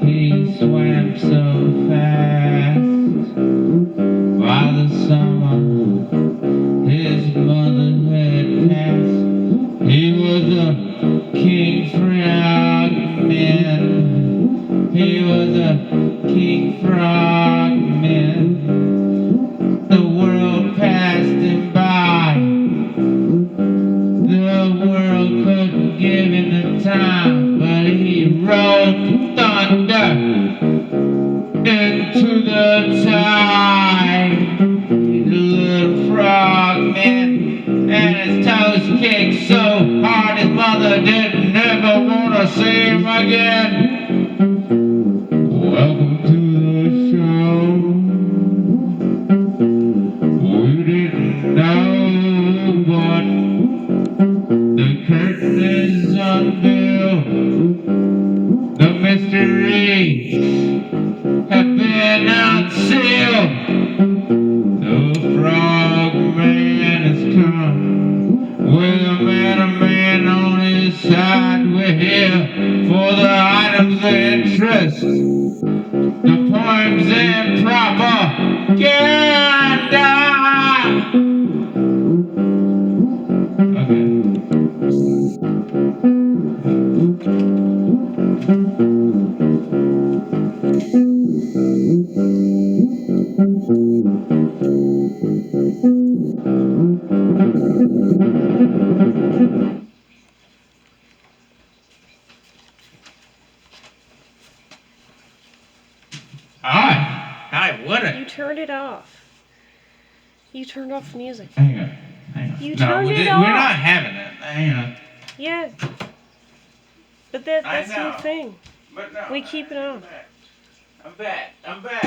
He swam so fast while the summer his mother had passed. He was a king frogman. He was a king frogman. The world passed him by. The world couldn't give him the time, but he rode thunder into the tide. He's a little frogman, and his toes kicked so hard his mother didn't ever want to see him again. Welcome to the show. We didn't know what the curtain is unveiled. The mysteries have been unsealed. The frogman has come with a man on his side. We're here for the items of interest, the poems and propaganda. Hi, what You turned it off. You turned off the music. Hang on. You No, turned it we're off. not having it. Hang on. Yeah. But that's I know. your thing. But no. We keep it on. I'm back.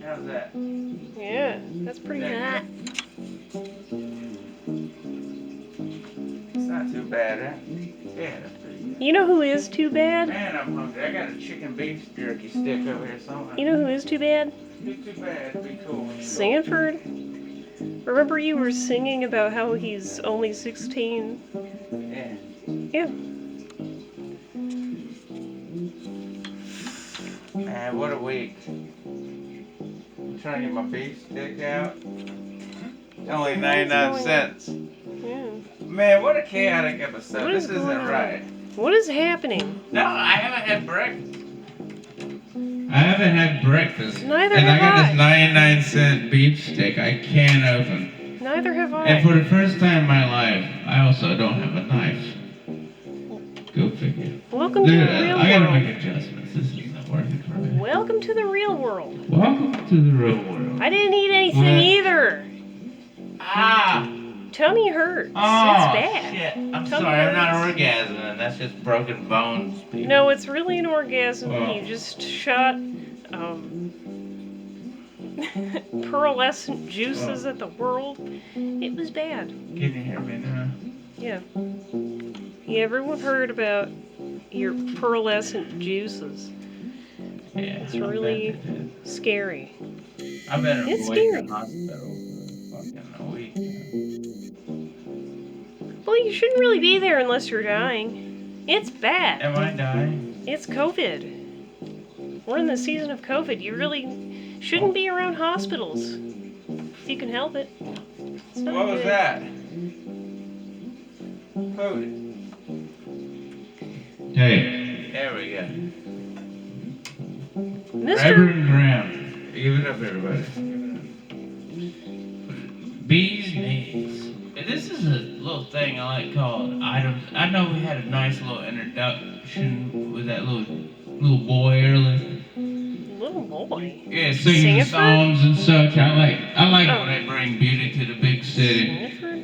How's that? Yeah, that's pretty hot. It's not too bad, huh? Yeah, that's pretty good. You know who is too bad? Man, I'm hungry. I got a chicken beef jerky stick over here somewhere. You know who is too bad? Be too bad. It'd be cool. Sanford. Remember you were singing about how he's only 16? Yeah. Yeah. Man, what a week. I'm trying to get my beef stick out. It's only 99 cents. Yeah. Man, what a chaotic episode. What is This isn't going on? right. What is happening? No, I haven't had breakfast. I haven't had breakfast. Neither and have I got I. this 99-cent beef stick I can't open. Neither have I. And for the first time in my life, I also don't have a knife. Go figure. Welcome to the real I gotta world. make adjustments. This isn't working for me. Welcome to the real world. Welcome to the real world. I didn't eat anything What? either. Ah! Tummy hurts. Oh, It's bad. shit. I'm Tummy sorry, I'm not hurts. orgasming. That's just broken bones, people. No, it's really an orgasm. Wow. You just shot pearlescent juices at the world. It was bad. Can you hear me now? Yeah. Yeah, everyone heard about your pearlescent juices. Yeah. It's really scary. I've been It's away in scary. the hospital for fucking a week. Well, you shouldn't really be there unless you're dying. It's bad. Am I dying? It's COVID. We're in the season of COVID. You really shouldn't be around hospitals. If you can help it. It's not What was good. that? Food. Hey. There we go. Mr. Reverend Graham. Give it up, everybody. Bees knees. And this is a little thing I like called items. I know we had a nice little introduction with that little boy earlier. Little boy. Yeah, singing Sanford? songs and such. I like it Oh. when they bring beauty to the big city. Sanford?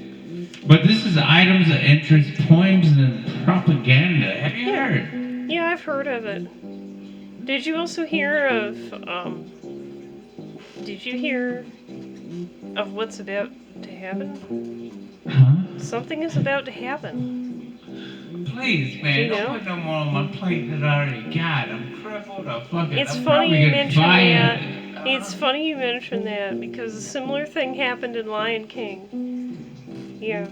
But this is items of interest, poems, and propaganda. Have you heard? Yeah, I've heard of it. Did you also hear of, did you hear of what's about to happen? Huh? Something is about to happen. Please, man, Do you don't know? put no more on my plate than I already got. I'm crippled. It's I'm funny probably you gonna mention fired. that. It's funny you mention that because a similar thing happened in Lion King. Yeah.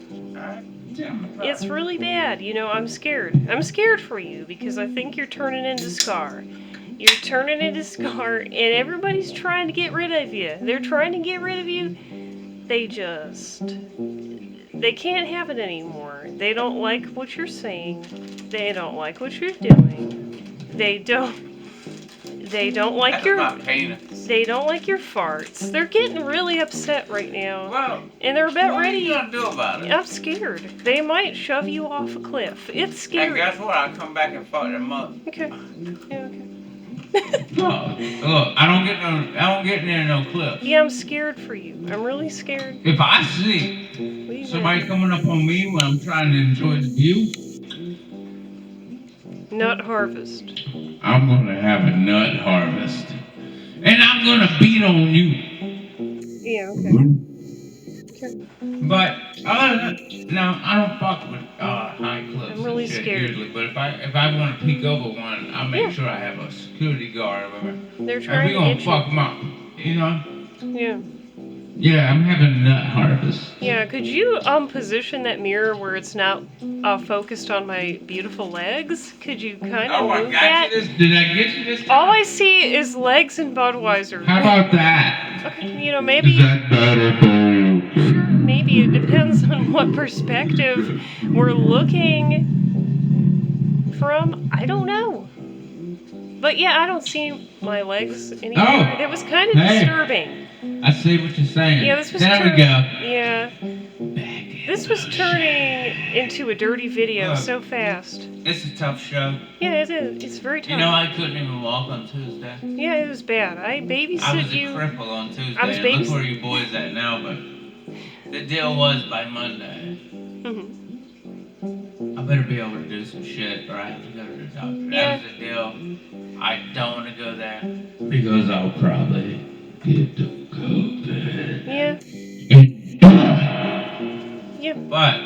It's really bad. You know, I'm scared. I'm scared for you because I think you're turning into Scar. You're turning into Scar, and everybody's trying to get rid of you. They're trying to get rid of you. They can't have it anymore. They don't like what you're saying. They don't like what you're doing. They don't like your They don't like your farts. They're getting really upset right now. Well, and they're about what are ready. you gonna do about it? I'm scared. They might shove you off a cliff. It's And scary. guess what? I'll come back and fuck them up. Okay. Yeah, okay. Look, I don't get near no cliff. Yeah, I'm scared for you. I'm really scared. If I see What are you somebody gonna coming up on me when I'm trying to enjoy the view, do? Nut harvest. I'm gonna have a nut harvest. And I'm gonna beat on you. Yeah, okay. But no, I don't fuck with high cliffs I'm really and shit scared. usually. But if I want to peek over one, I'll make Yeah. sure I have a security guard over there. They're And trying we to gonna get fuck them up, you know? Yeah. Yeah, I'm having a nut harvest. Yeah, could you position that mirror where it's not focused on my beautiful legs? Could you kind of Oh, I move got that? you this. Did I get you this time? All I see is legs and Budweiser. How about that? Okay, you know, Is maybe that better for you? sure, maybe it depends on what perspective we're looking from. I don't know. But yeah, I don't see my legs anymore. Oh, That was kind of hey. disturbing. I see what you're saying. Yeah, this was there we go. Yeah. This was turning into a dirty video Look. so fast. It's a tough show. Yeah, it is. It's very tough. You know, I couldn't even walk on Tuesday. Yeah, it was bad. I babysit I was a you. cripple on Tuesday. I was and look babys- where you boys at now, but the deal was by Monday, Mhm. I better be able to do some shit or I have to go to the doctor. Yeah. That was the deal. I don't want to go there because I'll probably get the COVID. Yeah. Yeah. But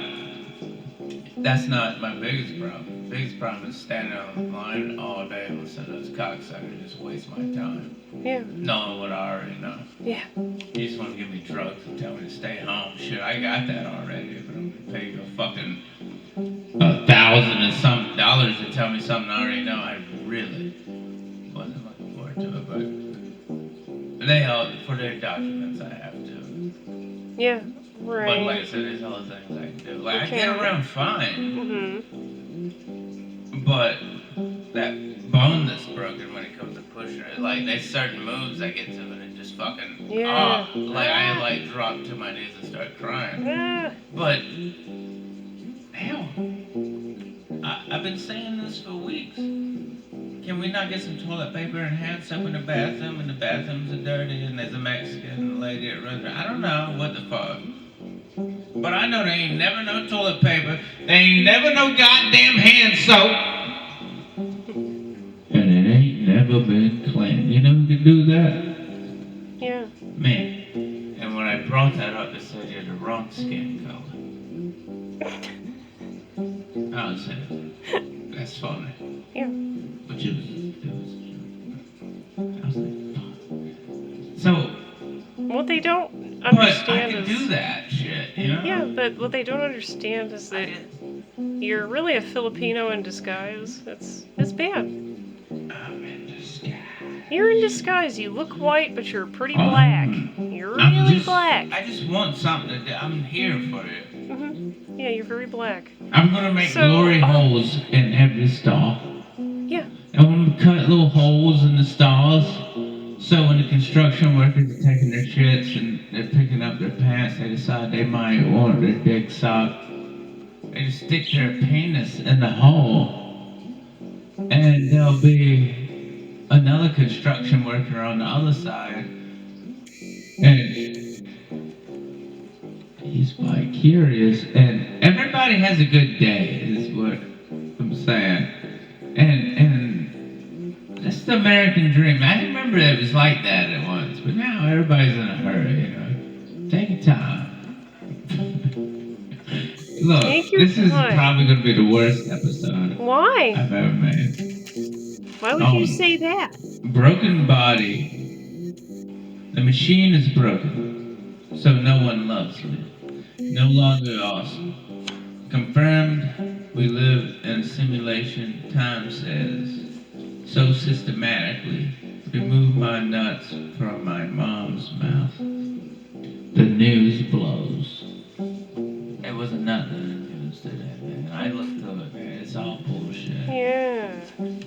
that's not my biggest problem. The biggest problem is standing on the line all day and listening to those cocksuckers just waste my time. Yeah. Knowing what I already know. Yeah. You just want to give me drugs and tell me to stay home. Shit, I got that already. But I'm gonna pay you a fucking $1,000 and some dollars to tell me something I already know. I really wasn't looking forward to it, but they all for their documents I have to. Yeah. But like Right. I said, there's other things I can do. Like Okay. I get around fine, Mhm. but that bone that's broken when it comes to pushing it, like there's certain moves I get to and it just fucking Yeah. like I like drop to my knees and start crying. Ah. But hell, I've been saying this for weeks. Can we not get some toilet paper and hand soap in the bathroom? And the bathrooms are dirty, and there's a Mexican lady that runs. I don't know what the fuck. But I know there ain't never no toilet paper. There ain't never no goddamn hand soap. And it ain't never been cleaned. You know who can do that? Yeah. Me. And when I brought that up, they said you're the wrong skin color. I was saying, that's funny. Yeah. But it was I was like, fuck. So, What they don't but I understand can is do that shit, you know? yeah, but what they don't understand is that you're really a Filipino in disguise. It's bad. I'm in disguise. You're in disguise. You look white, but you're pretty black. You're I'm really just- black. I just want something to do. I'm here for you. Mhm. Yeah, you're very black. I'm gonna make So- glory holes in every stall. Yeah. I'm gonna cut little holes in the stalls. So when the construction workers are taking their shits and they're picking up their pants, they decide they might want their dick socked. They just stick their penis in the hole. And there'll be another construction worker on the other side. And He's vicarious, and everybody has a good day, is what I'm saying. And that's the American dream. I remember it was like that at once, but now everybody's in a hurry. Take your time. Look, Take your this is time. probably going to be the worst episode Why? I've ever made. Why would you say that? Broken body. The machine is broken, so no one loves me. No longer awesome. Confirmed, we live in a simulation, time says. So systematically, remove my nuts from my mom's mouth. The news blows. It was nothing in the news today, man. I looked through it, man. It's all bullshit. Yeah.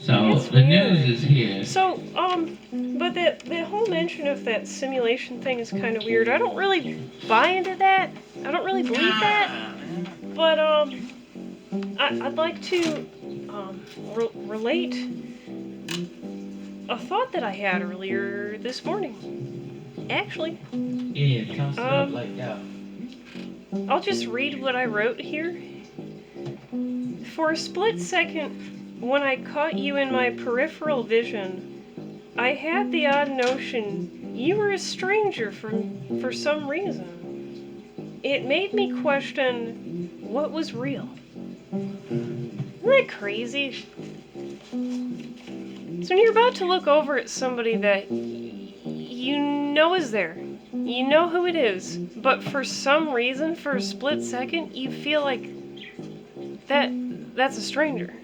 So It's the weird. news is here. So, but that whole mention of that simulation thing is kind of weird. I don't really buy into that. I don't really believe that. But I'd like to relate a thought that I had earlier this morning. Actually. Yeah, toss it up like that. I'll just read what I wrote here. For a split second, when I caught you in my peripheral vision, I had the odd notion you were a stranger for some reason. It made me question what was real. Isn't that crazy? So when you're about to look over at somebody that you know is there, you know who it is, but for some reason, for a split second, you feel like that's a stranger.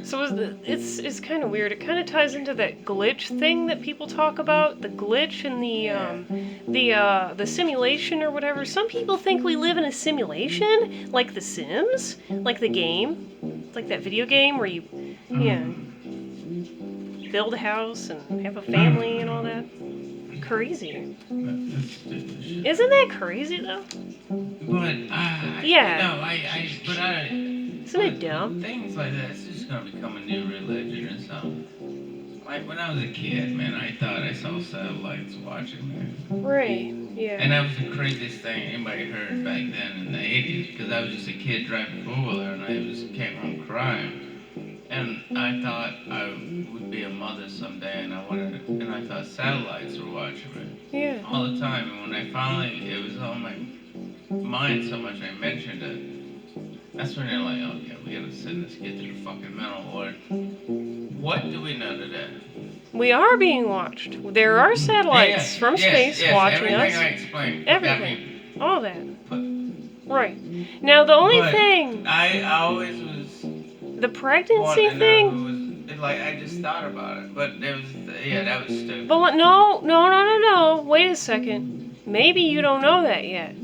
So it's kind of weird. It kind of ties into that glitch thing that people talk about, the glitch and the simulation or whatever. Some people think we live in a simulation, like The Sims, like the game, like that video game where you build a house and have a family and all that. Crazy. Isn't that crazy though? But Isn't it dumb? Things like that, it's just gonna become a new religion or something. Like when I was a kid, man, I thought I saw satellites watching me. Right. Yeah. And that was the craziest thing anybody heard back then in the 80s, because I was just a kid driving four-wheeler and I just came home crying. And I thought I would be a mother someday, and I thought satellites were watching me. Yeah. All the time. And when it was on my mind so much I mentioned it, that's when they're like, okay, we gotta send this kid to the fucking mental ward. What do we know today? We are being watched. There are satellites from space watching us. Everything I explained. Everything. All that. Right. Now the only thing. I always was. The pregnancy thing. I just thought about it, but that was stupid. But no. Wait a second. Maybe you don't know that yet.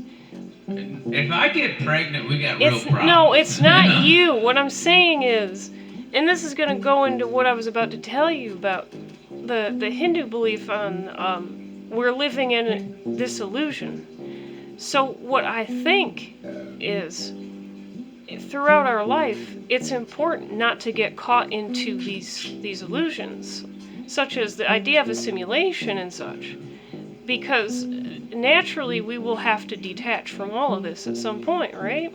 If I get pregnant, we got real problems. No, it's not you. What I'm saying is, and this is going to go into what I was about to tell you about the Hindu belief on we're living in this illusion. So what I think is, throughout our life, it's important not to get caught into these illusions, such as the idea of a simulation and such, because naturally we will have to detach from all of this at some point, right?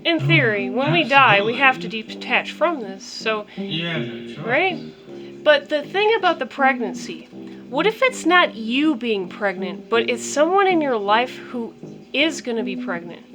In theory, when we die, we have to detach from this. So, right? But the thing about the pregnancy, what if it's not you being pregnant, but it's someone in your life who is going to be pregnant?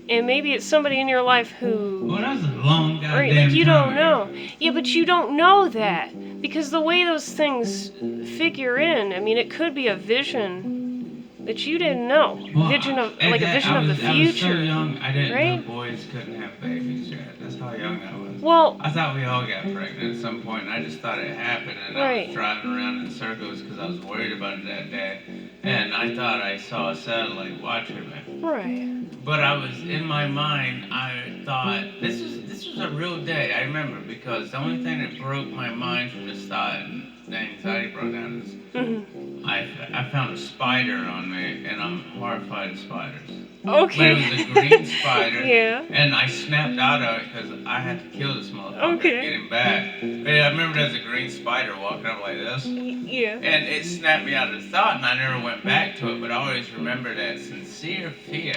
And maybe it's somebody in your life who... Well, that's a long goddamn right, like you don't time know. ago. Yeah, but you don't know that. Because the way those things figure in, I mean, it could be a vision that you didn't know. Well, a vision of the future. I was so young, I didn't right? know boys couldn't have babies yet. That's how young I was. Well... I thought we all got pregnant at some point, and I just thought it happened, and I was driving around in circles because I was worried about it that day. And I thought I saw a satellite watching me. Right. But I was, in my mind, I thought, this was a real day. I remember because the only thing that broke my mind from the start and the anxiety broke down is Mhm. I found a spider on me, and I'm horrified of spiders. Okay. But it was a green spider, Yeah. and I snapped out of it because I had to kill this motherfucker Okay. and get him back. But I remember there was a green spider walking up like this, Yeah. and it snapped me out of the thought, and I never went back to it. But I always remember that sincere fear.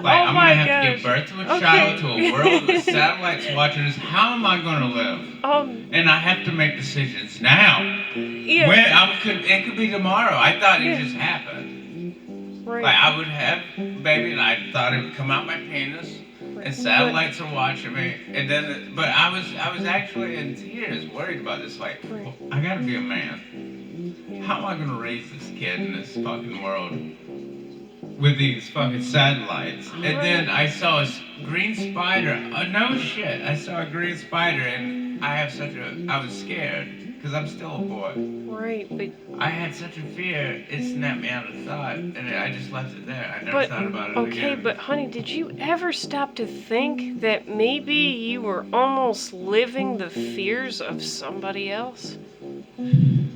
Like, Oh I'm my gonna have to gosh. give birth to a Okay. child, to a world with satellites watching us. How am I gonna live? And I have to make decisions now. Yeah. It could be tomorrow. I thought Yeah. it just happened. Right. Like I would have a baby, and I thought it would come out my penis, and satellites are watching me. And then, but I was actually in tears, worried about this. Like, Right. I gotta be a man. How am I gonna raise this kid in this fucking world with these fucking satellites? And then I saw a green spider. No shit, I saw a green spider, and I was scared because I'm still a boy. Right, but I had such a fear, it snapped me out of thought, and I just left it there. I never thought about it okay, again. but honey, did you ever stop to think that maybe you were almost living the fears of somebody else?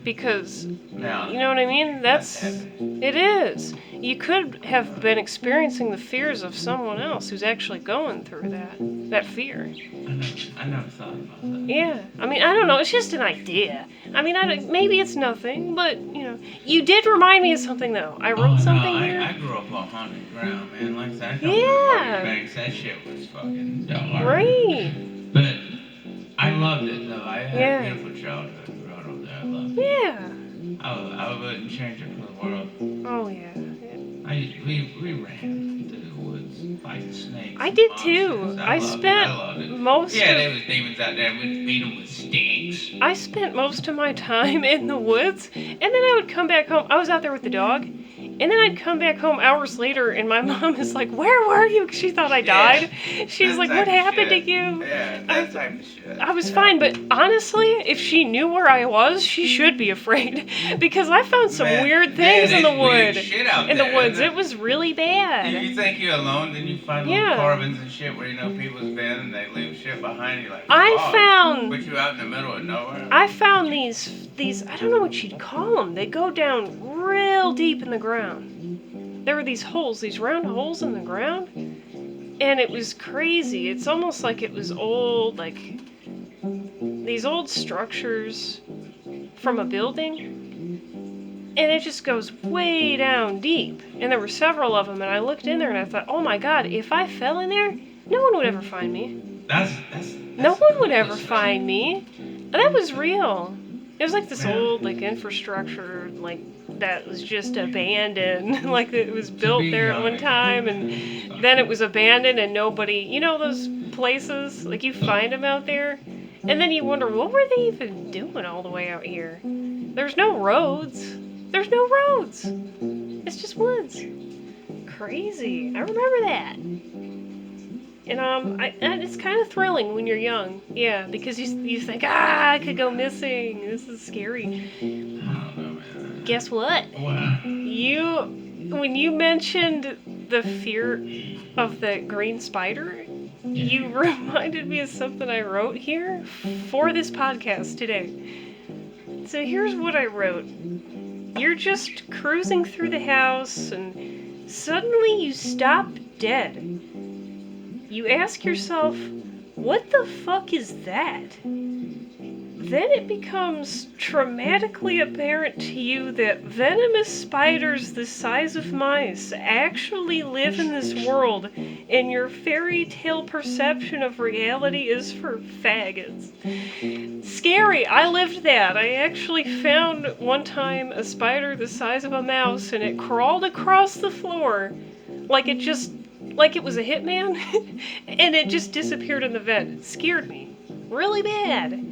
Because, Now, you know what I mean? It is. You could have been experiencing the fears of someone else who's actually going through that fear. I never thought about that. Yeah, I mean, I don't know. It's just an idea. I mean, maybe it's nothing, but you did remind me of something though. I wrote something here. I grew up on haunted ground, man. Like I said, I come Yeah. from banks. That shit was fucking dark. Right. But I loved it though. I had Yeah. a beautiful childhood growing up there. I loved it. Yeah. I wouldn't change it for the world. Oh yeah. We ran through the woods fighting snakes. I and did monsters. too. I loved spent it. I loved it. most Yeah, of there was demons out there. We'd beat them with sticks. I spent most of my time in the woods, and then I would come back home. I was out there with the dog, and then I'd come back home hours later, and my mom is like, "Where were you?" 'Cause she thought I died. She's That like, type "What of happened to shit. you?" Yeah, that type of shit. I was fine, but honestly, if she knew where I was, she should be afraid because I found some Man, weird things in the there's weird wood. shit out In the there, woods, isn't it was really bad. You think you're alone, then you find Yeah. little carvings and shit where people's been and they leave shit behind you like. I fuck. found But you out in the middle of nowhere. I found these I don't know what you'd call them. They go down real deep in the ground. There were these holes, these round holes in the ground, and it was crazy. It's almost like it was old, like these old structures from a building, and it just goes way down deep. And there were several of them, and I looked in there and I thought, oh my god, if I fell in there, no one would ever find me. That's No one would coolest ever thing. find me. That was real. It was like this Man. old infrastructure that was just abandoned. Like it was built be there at one young. time and then it was abandoned and nobody, those places, like you find them out there and then you wonder, what were they even doing all the way out here? There's no roads. There's no roads. It's just woods. Crazy. I remember that. And it's kind of thrilling when you're young, yeah, because you think, I could go missing. This is scary. I don't know, man. Guess what? What? When you mentioned the fear of the green spider, you reminded me of something I wrote here for this podcast today. So here's what I wrote. You're just cruising through the house and suddenly you stop dead. You ask yourself, what the fuck is that? Then it becomes traumatically apparent to you that venomous spiders the size of mice actually live in this world, and your fairy tale perception of reality is for faggots. Scary, I lived that. I actually found one time a spider the size of a mouse, and it crawled across the floor like it was a hitman, and it just disappeared in the vent. It scared me. Really bad.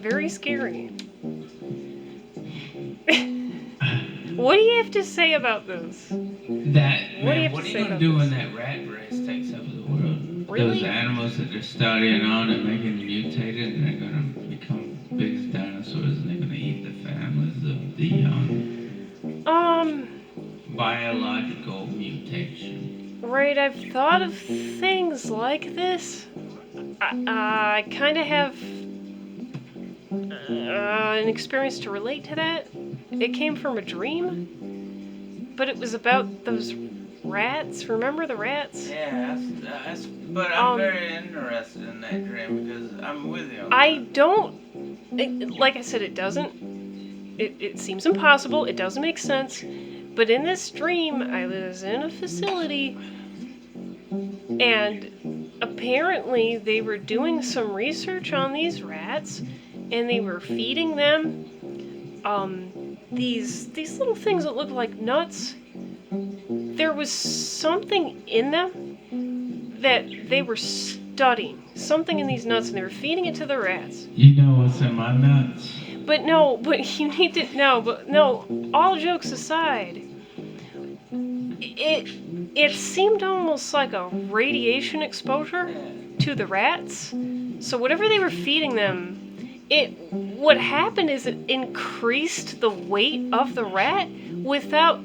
Very scary. What do you have to say about this? What are you gonna do when that rat race takes over the world? Really? Those animals that they're studying on and making mutated, and they're gonna become big as dinosaurs, and they're gonna eat the families of the young. Biological mutation. Right, I've thought of things like this. I kind of have an experience to relate to that. It came from a dream, but it was about those rats. Remember the rats? Yeah, but I'm very interested in that dream because I'm with you. On I that. don't. Like I said, it doesn't. It seems impossible. It doesn't make sense. But in this dream, I was in a facility, and apparently they were doing some research on these rats, and they were feeding them these little things that look like nuts. There was something in them that they were studying. Something in these nuts, and they were feeding it to the rats. You know what's in my nuts? But you need to no, all jokes aside, it seemed almost like a radiation exposure to the rats. So whatever they were feeding them, what happened is it increased the weight of the rat without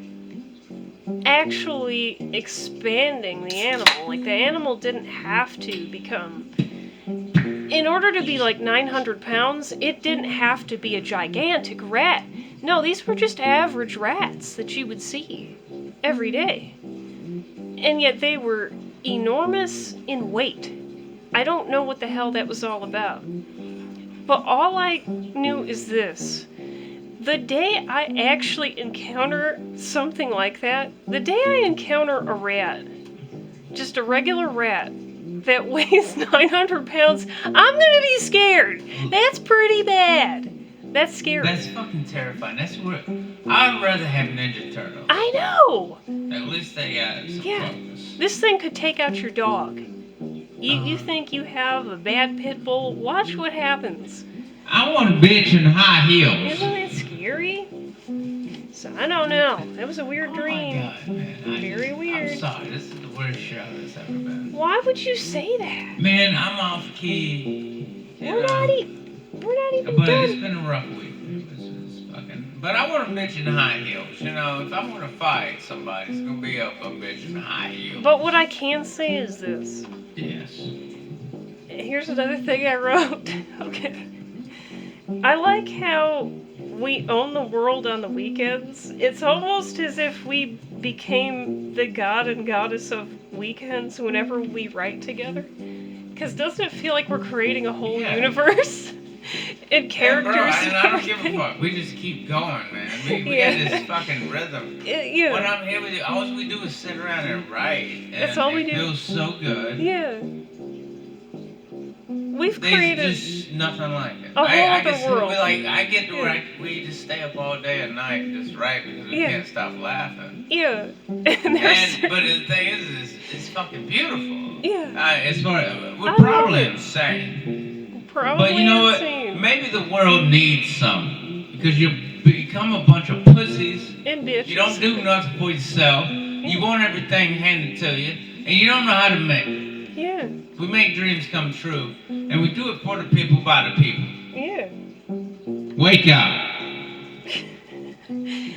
actually expanding the animal. Like, the animal didn't have to become, in order to be like 900 pounds, it didn't have to be a gigantic rat. No, these were just average rats that you would see every day. And yet they were enormous in weight. I don't know what the hell that was all about. But all I knew is this. The day I actually encounter something like that, the day I encounter a rat, just a regular rat, that weighs 900 pounds, I'm gonna be scared. That's pretty bad. That's scary. That's fucking terrifying. That's what I'd rather have Ninja Turtles. I know. At least they got some focus. This thing could take out your dog. You think you have a bad pit bull? Watch what happens. I want a bitch in high heels. Isn't that scary? So I don't know. It was a weird dream. Oh my God, man. Very weird. I'm sorry. This is the worst show that's ever been. Why would you say that? Man, I'm off key. We're not even But done. it's been a rough week. It's fucking. But I want a bitch in high heels. You know, if I'm gonna fight somebody, it's gonna be a bitch in high heels. But what I can say is this. Yes. Here's another thing I wrote. Okay. I like how we own the world on the weekends. It's almost as if we became the god and goddess of weekends whenever we write together. Because doesn't it feel like we're creating a whole universe? And characters and I don't everything? give a fuck. We just keep going, man. We got this fucking rhythm. Yeah. When I'm here with you, all we do is sit around and write. That's And all we it do. feels so good. Yeah. We've There's created just nothing like it. a whole other just, world. I get to write. We just stay up all day and night and just write because we can't stop laughing. Yeah. And there's... But the thing is it's fucking beautiful. Yeah. We're I probably love it. insane. Probably But you know insane. what? Maybe the world needs some because you become a bunch of pussies. And bitches. You don't do nothing for yourself. You want everything handed to you, and you don't know how to make it. Yeah. We make dreams come true, and we do it for the people, by the people. Yeah. Wake up.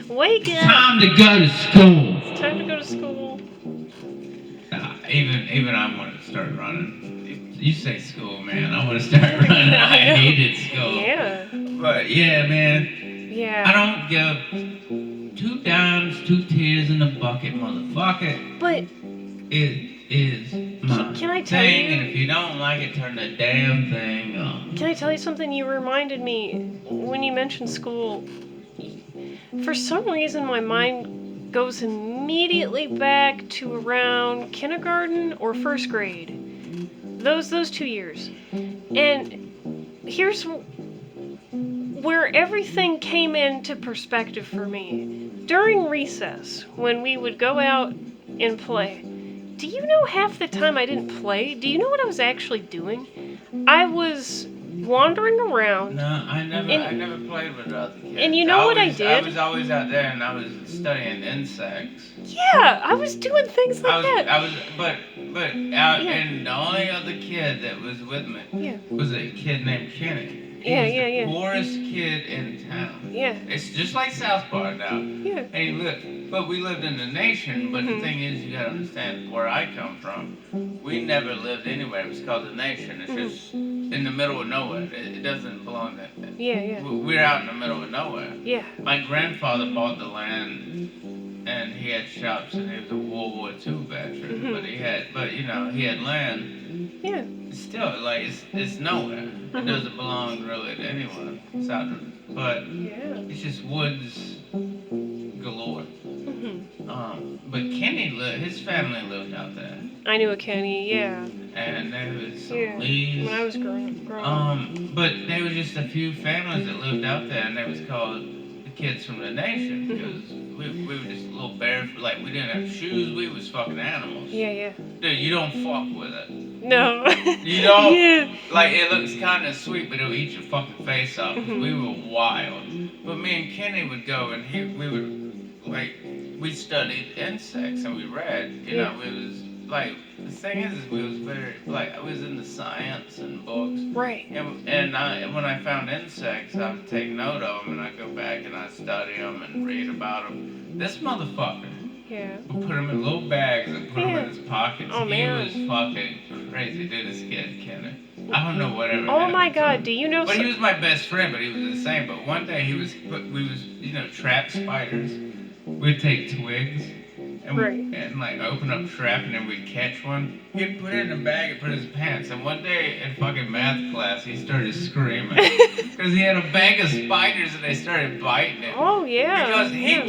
Wake up. Time to go to school. It's time to go to school. Even I want to start running. You say school, man. I want to start running. I hated school. Yeah. But yeah, man. Yeah. I don't give 2 dimes, 2 tears in a bucket, motherfucker. But It is my can I tell thing, you? and if you don't like it, turn the damn thing on. Can I tell you something? You reminded me when you mentioned school. For some reason, my mind goes immediately back to around kindergarten or first grade. Those 2 years. And here's where everything came into perspective for me. During recess, when we would go out and play, do you know half the time I didn't play? Do you know what I was actually doing? I was wandering around. No, I never played with other kids. And you know what I did? I was always out there, and I was studying insects. Yeah, I was doing things like that. And the only other kid that was with me was a kid named Kenny. Yeah, was yeah, the yeah. poorest kid in town. Yeah. It's just like South Park now. Yeah. And but we lived in the nation. But the Mhm. thing is, you gotta understand where I come from. We never lived anywhere. It was called the nation. It's just in the middle of nowhere. It doesn't belong there. Yeah, yeah. We're out in the middle of nowhere. Yeah. My grandfather bought the land, and he had shops, and he was a World War II veteran. Mhm. But he had land. Yeah. Still, like it's nowhere. It Mhm. doesn't belong really to anyone. But Yeah. it's just woods galore. Mhm. But his family lived out there, I knew a Kenny. Yeah. and there was some Yeah. Lees. When I was growing up. But there was just a few families that lived out there, and they was called the kids from the nation Mhm. because we were just little barefoot, like we didn't have shoes. We was fucking animals. Yeah, yeah. Dude, you don't fuck with it. No. You don't. Yeah. Like, it looks kind of sweet, but it'll eat your fucking face off. 'Cause Mhm. we were wild. But me and Kenny would go, and we studied insects, and we read. Yeah. We was, like, the thing is we was very, like, I was into science and books. Right. And when I found insects, I would take note of them, and I'd go back and I'd study them and read about them. This motherfucker Yeah. would put them in little bags and put them Yeah. in his pockets. Oh, man. He was fucking crazy, dude, this kid, Kenny. I don't know whatever. Oh my happened to God! him. Do you know? But he was my best friend, but he was insane. But one day we was, trap spiders. We'd take twigs Right. and like open up trap, and then we'd catch one. He'd put it in a bag and put it in his pants. And one day in fucking math class, he started screaming because he had a bag of spiders and they started biting him. Oh yeah. Because yeah. I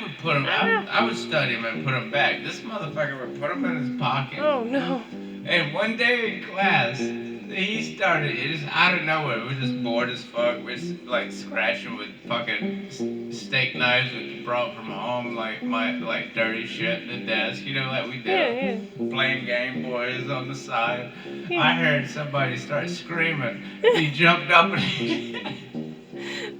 would put him, Ah. I would study him and put him back. This motherfucker would put him in his pocket. Oh no. And one day in class, he started, it just out of nowhere, we were just bored as fuck. We was like scratching with fucking steak knives we brought from home, like dirty shit in the desk, like we do. Yeah, yeah. Playing Game Boys on the side. Yeah. I heard somebody start screaming. He jumped up and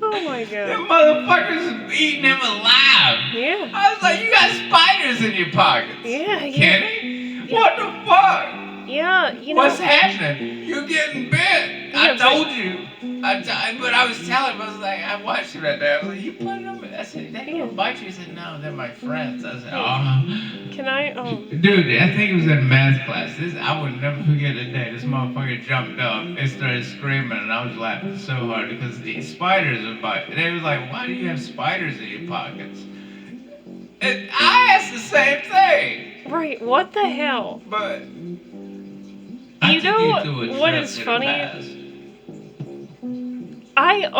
Oh my the God. motherfuckers eating him alive. Yeah. I was like, you got spiders in your pockets. Yeah, yeah. Kenny? What the fuck? Yeah. What's happening? You're getting bit. I Yeah, told you. But I was telling him, I was like, I watched him that day. I was like, you put them in. I said, they gonna bite you. He said, no, they're my friends. I said, oh. Can I? Dude, I think it was in math class. I would never forget the day. This motherfucker jumped up and started screaming, and I was laughing so hard because the spiders would bite. They was like, why do you have spiders in your pockets? And I asked the same thing. Right. What the hell? But You know what is funny? I've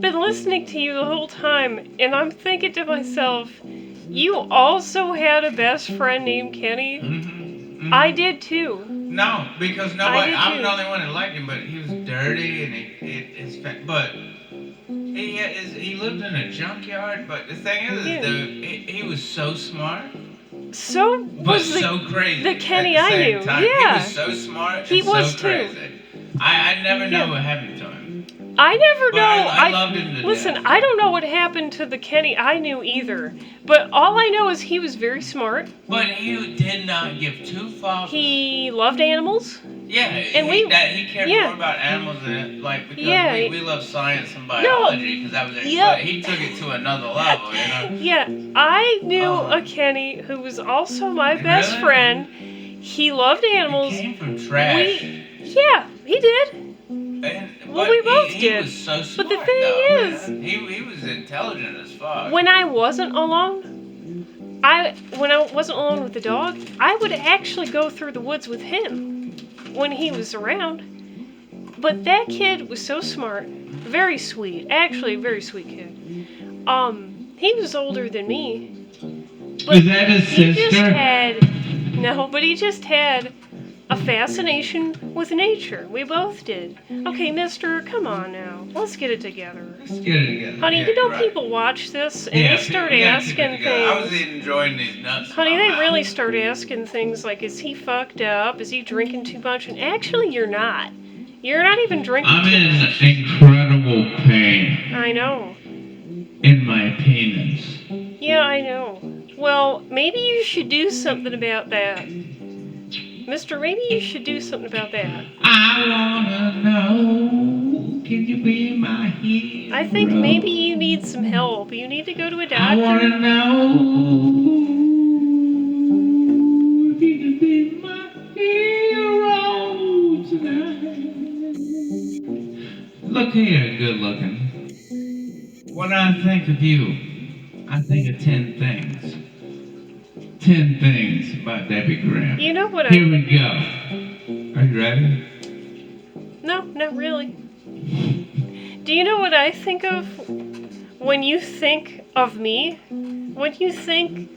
been listening to you the whole time, and I'm thinking to myself, you also had a best friend named Kenny? Mm-hmm. I did too. No, because I nobody. did I'm too. the only one that liked him, but he was dirty and but he lived in a junkyard. But the thing is, Yeah. he was so smart, So but was so crazy. the Kenny at the I same knew. time. Yeah. He was so smart. He and was so too. crazy. I never know Yeah. what happened to him. I never But know. I loved him to Listen, death. I don't know what happened to the Kenny I knew either. But all I know is he was very smart. But he did not give two fucks. He loved animals. Yeah, And he cared yeah. more about animals than because Yeah. we love science and biology because that was it. Yeah. But he took it to another level, Yeah, I knew Oh. a Kenny who was also my best Really? friend. He loved animals. He came from trash. Yeah, he did. Well, But we both he did. was so smart. But the thing though, is- man. he was intelligent as fuck. When I wasn't alone, with the dog, I would actually go through the woods with him when he was around. But that kid was so smart, very sweet, actually a very sweet kid. He was older than me. But Is that his he just sister? he just had a fascination with nature. We both did. Okay, mister, come on now. Let's get it together. Let's get it together. Honey, Yeah, you know you're right. people watch this and Yeah, they start we gotta keep it asking together. I was things. enjoying these nuts. in Honey, my they mouth. really start asking things like, is he fucked up? Is he drinking too much? And actually, you're not. You're not even drinking I'm too in much. incredible pain I know. in my penis. Yeah, I know. Well, maybe you should do something about that. Mister, maybe you should do something about that. I wanna know, can you be my hero? I think maybe you need some help. You need to go to a I doctor. wanna know if you can be my hero tonight. Look here, good looking. When I think of you, I think of 10 things. 10 things about Debbie Graham. You know what Here we go. Are you ready? No, not really. Do you know what I think of when you think of me? When you think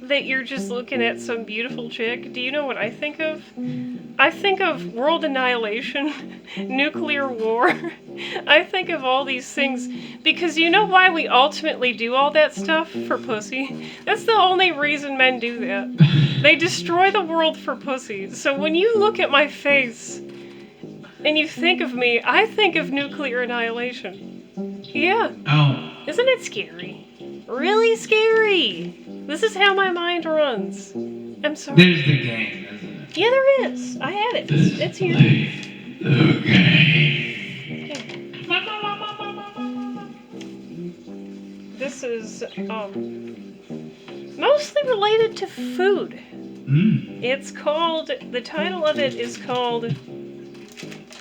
that you're just looking at some beautiful chick, do you know what I think of? I think of world annihilation, nuclear war. I think of all these things because you know why we ultimately do all that stuff? For pussy. That's the only reason men do that. They destroy the world for pussy. So when you look at my face and you think of me, I think of nuclear annihilation. Yeah. Oh. Isn't it scary? Really scary. This is how my mind runs. I'm sorry. There's the game, isn't it? Yeah, there is. I had it. It's here. The game. This is mostly related to food. It's called, the title of it is called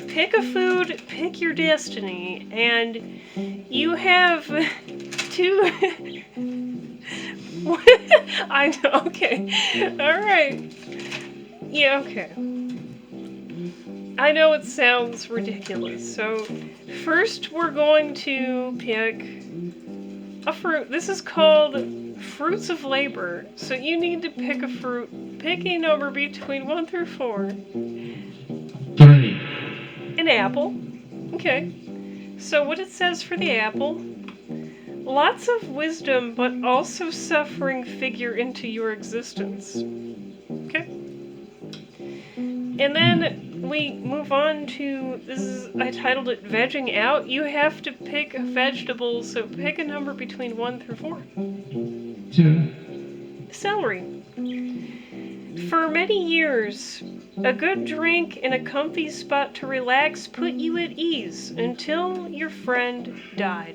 Pick a Food, Pick Your Destiny, and you have two... I know, okay. Alright. Yeah, okay. I know it sounds ridiculous, so first we're going to pick a fruit. This is called Fruits of Labor, so you need to pick a fruit. Pick a number between 1 through 4. 3. An apple. Okay. So what it says for the apple: lots of wisdom, but also suffering figure into your existence. Okay. And then we move on to, I titled it Vegging Out. You have to pick a vegetable, so pick a number between 1 through 4. 2. Celery. For many years, a good drink and a comfy spot to relax put you at ease until your friend died.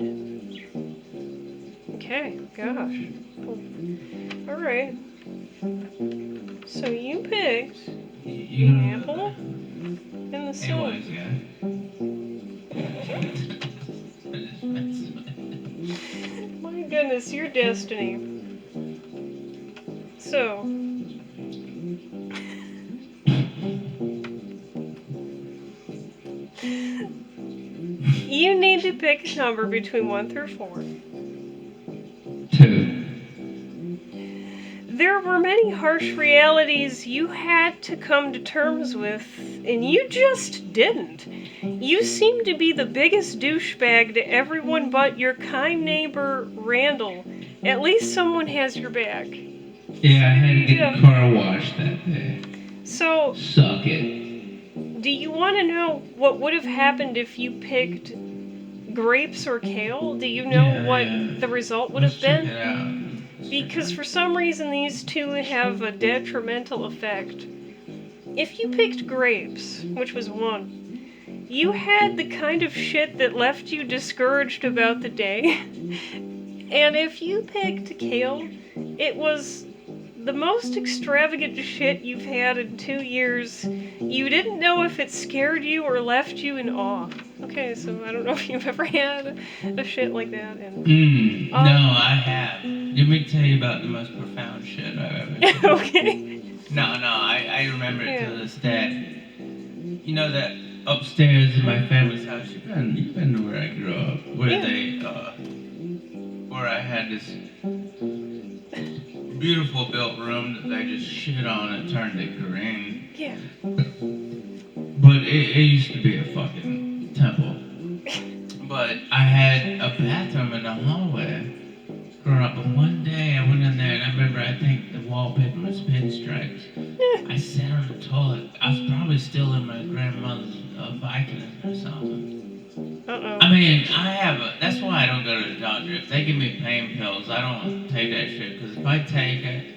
Okay, gosh. Alright. So you picked the apple and the celery. My goodness, your destiny. So, you need to pick a number between 1 through 4. 2. There were many harsh realities you had to come to terms with, and you just didn't. You seem to be the biggest douchebag to everyone but your kind neighbor, Randall. At least someone has your back. Yeah, I had to get a car washed that day. So, suck it. Do you want to know what would have happened if you picked grapes or kale? Do you know what the result would have been? Check it out. Because for some reason these two have a detrimental effect. If you picked grapes, which was 1, you had the kind of shit that left you discouraged about the day. And if you picked kale, it was the most extravagant shit you've had in 2 years. You didn't know if it scared you or left you in awe. Okay, so I don't know if you've ever had a shit like that. And, no, I have. Let me tell you about the most profound shit I've ever seen. Okay. No, I remember it to this day. You know that upstairs in my family's house, you've been to where I grew up, where where I had this beautiful built room that they just shit on and turned it green. Yeah. But it used to be a fucking temple. But I had a bathroom in the hallway growing up. But one day I went in there and I remember, I think the wallpaper was pinstripes. I sat on the toilet. I was probably still in my grandmother's Vicodin or something. Uh-oh. I mean, that's why I don't go to the doctor. If they give me pain pills, I don't take that shit. Because if I take it,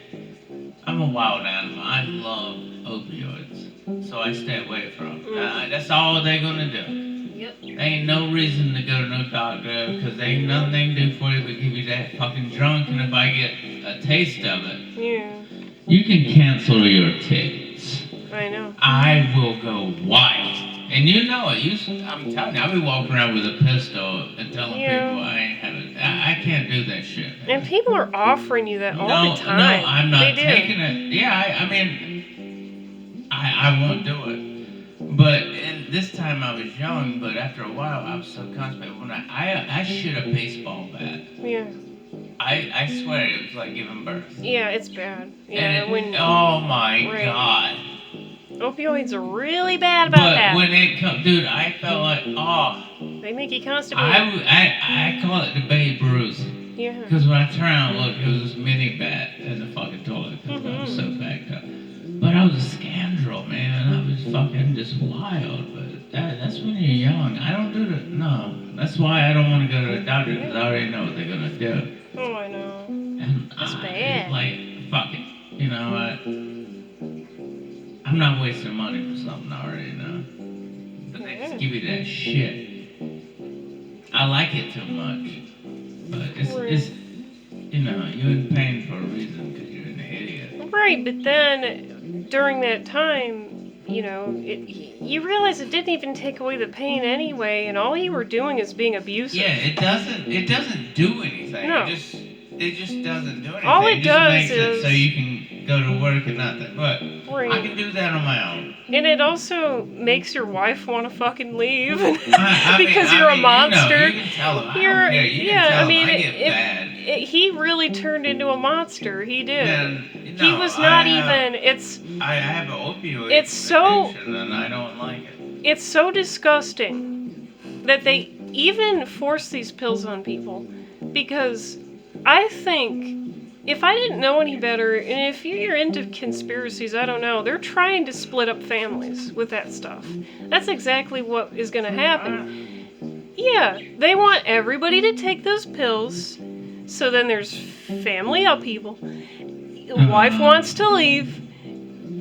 I'm a wild animal. I love opioids, so I stay away from them. Mm. That's all they're gonna do. Yep. There ain't no reason to go to no doctor because there ain't nothing they can do for you but give you that fucking drunk. And if I get a taste of it, Yeah. you can cancel your tickets. I know. I will go white. And you know it. I'm telling you, I'll be walking around with a pistol and telling Yeah. people I ain't having. I can't do that shit. And people are offering you that all the time. No, I'm not They do. taking it. Yeah, I mean, I won't do it. But and this time I was young, but after a while I was so constipated. When I shit a baseball bat. Yeah. I swear it was like giving birth. Yeah, it's bad. Yeah, And oh my right. God. Opioids are really bad about But that. when it comes, dude, I felt like, They make you constipated. I call it the Babe Ruth. Yeah. Because when I turned around and looked, it was this mini bat in the fucking toilet because I was so backed up. But I was a scoundrel, man. I was fucking just wild. But that's when you're young. I don't do that. No. That's why I don't want to go to a doctor because I already know what they're going to do. Oh, I know. And That's bad. Like, fuck it. You know what? I'm not wasting money for something I already know. But they just give you that shit. I like it too much. But it's you know, you're in pain for a reason because you're an idiot. Right, but then during that time, you know, you realize it didn't even take away the pain anyway, and all you were doing is being abusive. Yeah, it doesn't do anything. No. It just doesn't do anything. All it just does makes is it so you can go to work and not that. But right. I can do that on my own. And it also makes your wife want to fucking leave I because mean, you're a monster. You can tell him. I You're, don't care. You yeah, can tell I mean, him I get bad. He really turned into a monster. He did. And, He was not even. I have an opioid It's so. addiction and I don't like it. It's so disgusting that they even force these pills on people, because I think if I didn't know any better, and if you're into conspiracies, I don't know, they're trying to split up families with that stuff. That's exactly what is going to happen. Yeah, they want everybody to take those pills, so then there's family upheaval. Wife wants to leave.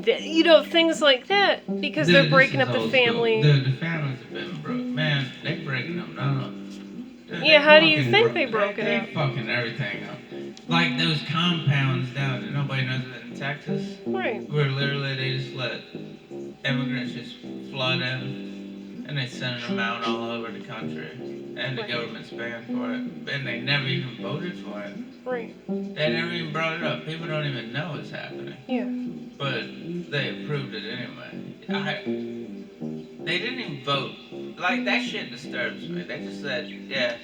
You know, things like that, because they're breaking up the family. The families have been broke. Man, they're breaking them down. Yeah, how do you think they broke it up? They fucking everything up. Like those compounds down that nobody knows it in Texas. Right. Where literally they just let immigrants just flood in and they send them out all over the country. And the government's paying for it. And they never even voted for it. Right. They never even brought it up. People don't even know it's happening. Yeah. But they approved it anyway. They didn't even vote. Like, that shit disturbs me. They just said, yeah,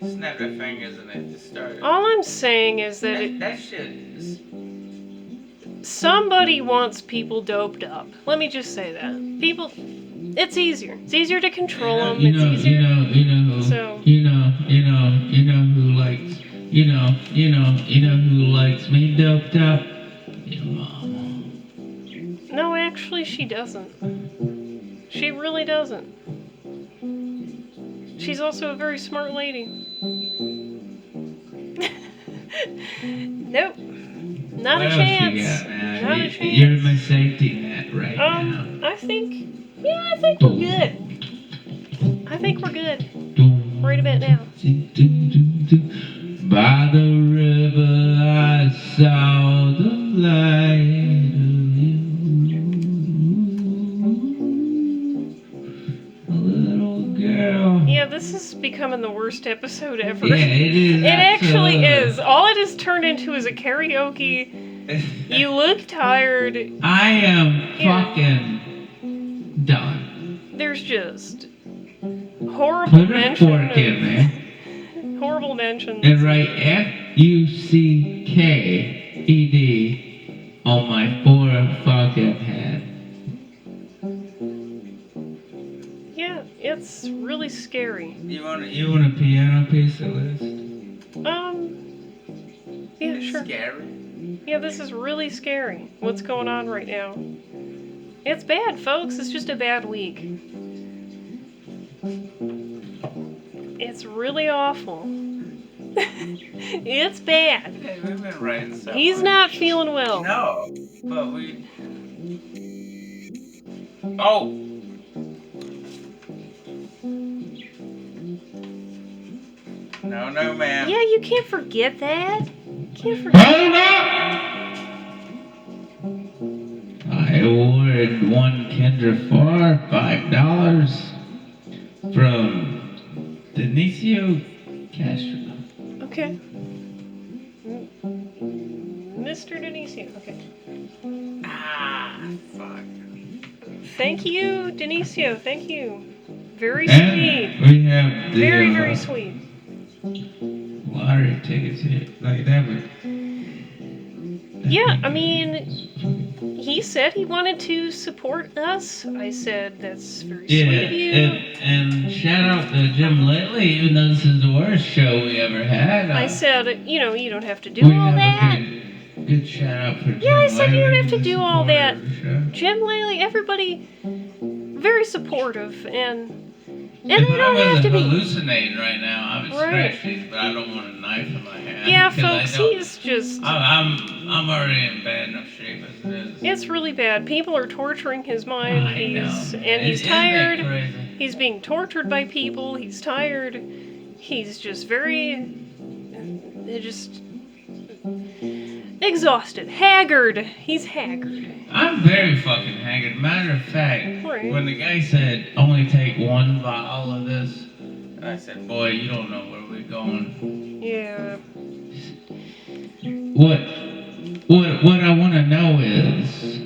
snap their fingers and they just started. All I'm saying is that that shit is... Somebody wants people doped up. Let me just say that. People, it's easier. It's easier to control them. It's easier. You know who likes me doped up? Your mom. No, actually, she doesn't. She really doesn't. She's also a very smart lady. Nope. Not a chance. Not a chance. You're my safety net right now. I think we're good. I think we're good. Right about now. By the river I saw the light of you. A little girl. Yeah, this is becoming the worst episode ever. Yeah, it is. It actually is. All it has turned into is a karaoke. You look tired. I am fucking done. There's just horrible mentions. Put a fork in there. Horrible mentions. And write Fucked on my fucking head. Yeah, it's really scary. You want a piano piece of list? Yeah, It's sure. scary. Yeah, this is really scary. What's going on right now? It's bad, folks. It's just a bad week. It's really awful. It's bad. Hey, we've been writing stuff. He's not feeling well. No, but we Oh! No, ma'am. Yeah, you can't forget that. Can't forget. Hold up! I ordered one Kendra for $5 from Denicio Castro. Okay. Mr. Denisio. Okay. Ah, fuck. Thank you, Denisio. Thank you. Very And sweet. we have the Very, very sweet. lottery tickets here. Like that would. Yeah, I mean, he said he wanted to support us. I said, that's very sweet of you. And shout out to Jim Lately, even though this is the worst show we ever had. I said, you know, you don't have to do we all have that. A good shout out for Jim Yeah, I said you don't Lately, have to the do all supporter that. of the show. Jim Laley, everybody, very supportive, and If they I don't have to wasn't be. hallucinating right now, I would Right. scratch these, but I don't want a knife in my hand. Yeah, because I folks, don't- he's just. I'm already in bad enough shape as it is. It's really bad. People are torturing his mind. I know. And he's Isn't that tired. crazy? He's being tortured by people. He's tired. He's just very. Just. Exhausted. Haggard. He's haggard. I'm very fucking haggard. Matter of fact, Right. when the guy said only take one vial of this, and I said, boy, you don't know where we're going. Yeah. What I want to know is,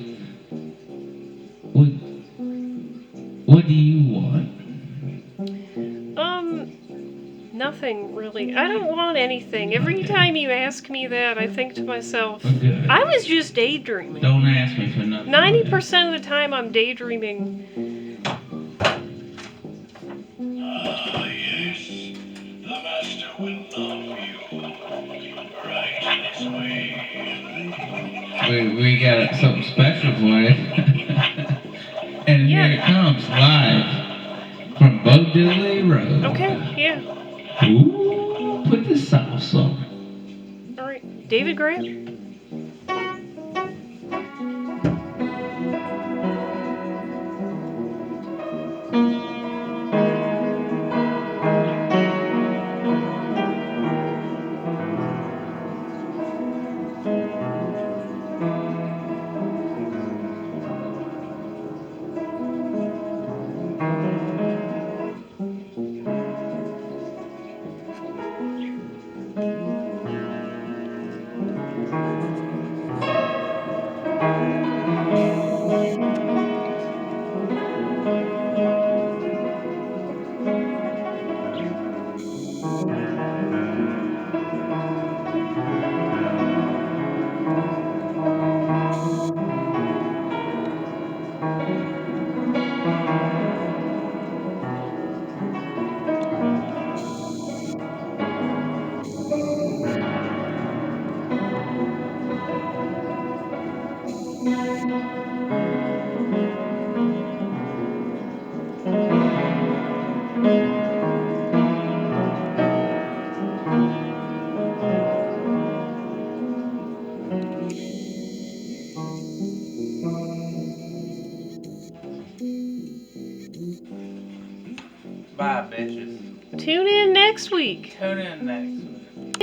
what do you want? Nothing really. I don't want anything. Every time you ask me that, I think to myself, Good. I was just daydreaming. Don't ask me for nothing. 90% of the time, I'm daydreaming. Ah, yes. The master will love you. Right this way. We got something special for you. And Yeah. here it comes, live from Bo Diddley Road. Okay, yeah. Ooh, put the sauce on. Alright. David Grant? Bye, bitches. Tune in next week. Tune in next week.